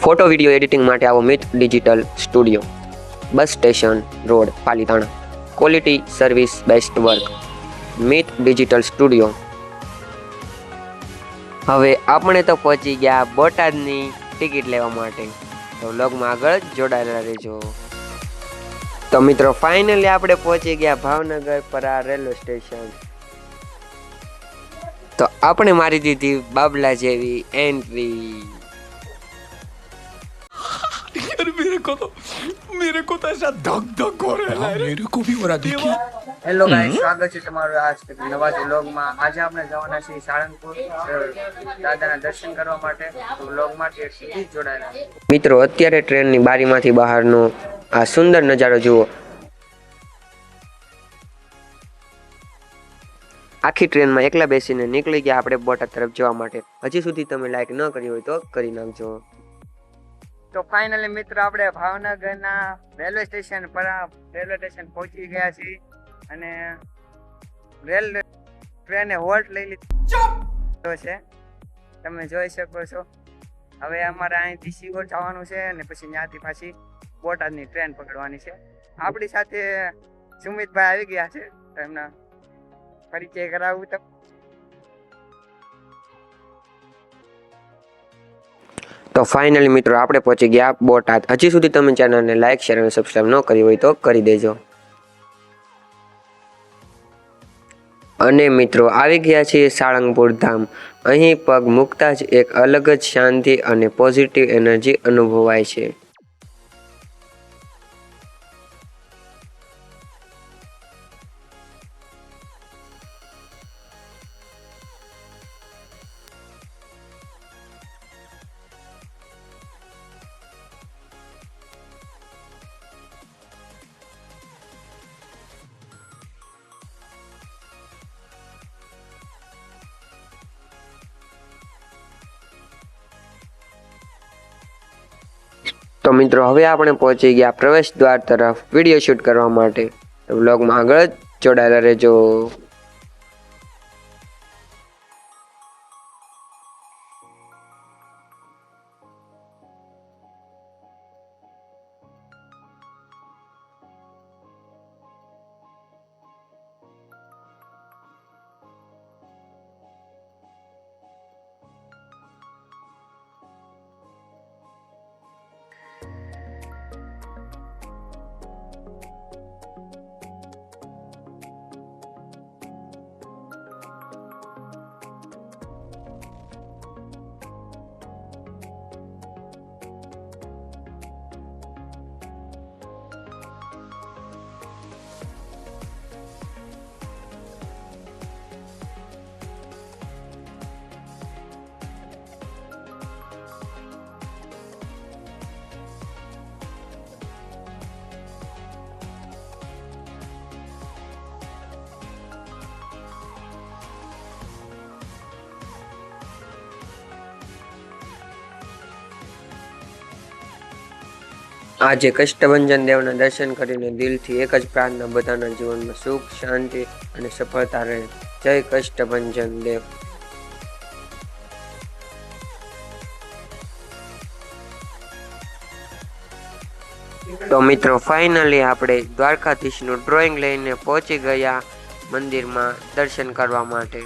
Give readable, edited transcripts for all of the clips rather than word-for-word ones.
Photo video editing માટે આવો Mit digital studio, bus station road, Palitana. Quality service best work, Mit digital studio. હવે આપણે તો પહોંચી ગયા બોટાદની ટિકિટ લેવા માટે, તો વ્લોગમાં આગળ જ જોડાયેલા રહેજો. તો મિત્રો ફાઇનલી આપણે પહોંચી ગયા ભાવનગર પરા રેલવે સ્ટેશન. તો આપણે મારી દીધી બાબલા જેવી એન્ટ્રી. मेरे को तो ऐसा धक धक हो रहा है, मेरे को भी हो रहा देखिए. હેલો ગાઈસ, સ્વાગત છે તમારું આ નવા વ્લોગમાં. આજે આપણે જવાના છીએ સાળંગપુર દાદાના દર્શન કરવા માટે. તો વ્લોગમાં સીધી જોડાયેલા. મિત્રો અત્યારે ટ્રેનની બારીમાંથી બહારનો આ સુંદર નજારો જુઓ. આખી ટ્રેનમાં એકલા બેસીને નીકળી ગયા આપણે બોટાદ તરફ જવા માટે. હજી સુધી તમે લાઈક ન કરી હોય તો કરી નાખજો. તો ફાઇનલી મિત્રો આપણે ભાવનગરના રેલવે સ્ટેશન પર રેલવે સ્ટેશન પહોંચી ગયા છીએ અને ટ્રેને હોલ્ટ લઈ લીધો છે, તમે જોઈ શકો છો. હવે અમારે અહીંથી સિહોર જવાનું છે અને પછી ત્યાંથી પાછી બોટાદની ટ્રેન પકડવાની છે. આપણી સાથે સુમિતભાઈ આવી ગયા છે, તો એમના પરિચય કરાવું તો. તો ફાઇનલી મિત્રો આપણે પહોંચી ગયા બોટાદ. હજી સુધી તમે ચેનલને લાઈક, શેર અને સબસ્ક્રાઈબ ન કરી હોય તો કરી દેજો. અને મિત્રો આવી ગયા છીએ સાળંગપુર ધામ. અહીં પગ મૂકતા જ એક અલગ જ શાંતિ અને પોઝિટિવ એનર્જી અનુભવાય છે. તો મિત્રો હવે આપણે પહોંચી ગયા પ્રવેશ દ્વાર તરફ વિડીયો શૂટ કરવા માટે. તો વ્લોગમાં આગળ જ જોડાયેલા રહેજો. આજે કષ્ટભંજન દેવના દર્શન કરીને દિલથી એક જ પ્રાર્થના, બધાના જીવનમાં સુખ, શાંતિ અને સફળતા રહે. જય કષ્ટભંજન દેવ. તો મિત્રો ફાઇનલી આપણે દ્વારકાધીશનું ડ્રોઈંગ લઈને પહોંચી ગયા મંદિરમાં દર્શન કરવા માટે.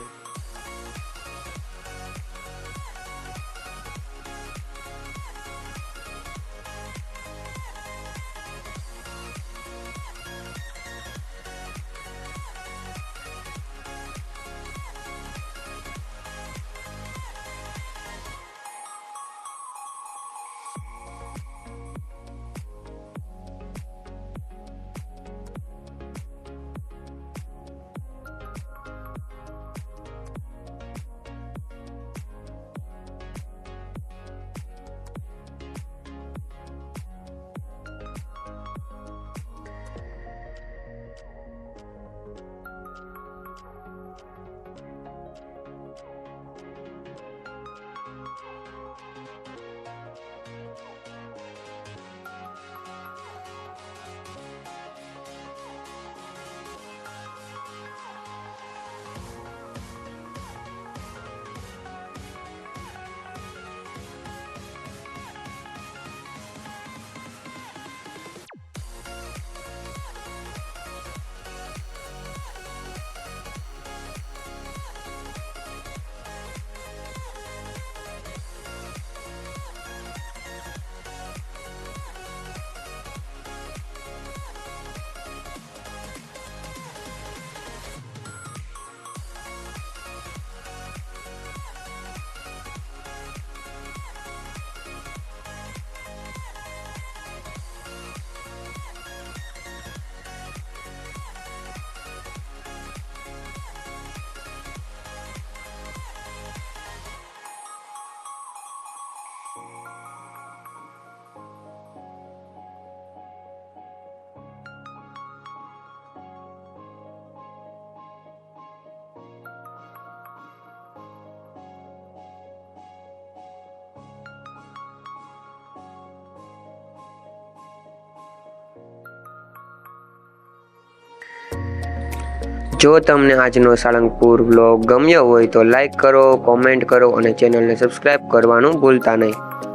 જો તમને આજનો સાળંગપુર વ્લોગ ગમ્યો હોય તો લાઈક કરો, કોમેન્ટ કરો અને ચેનલને સબસ્ક્રાઈબ કરવાનું ભૂલતા નહીં.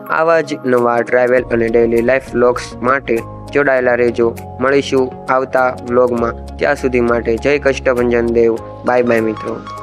આવા જ નવા ટ્રાવેલ અને ડેઇલી લાઈફ વ્લોગ્સ માટે જોડાયેલા રહેજો. મળીશું આવતા વ્લોગમાં. ત્યાં સુધી માટે જય કષ્ટભંજન દેવ. બાય બાય મિત્રો.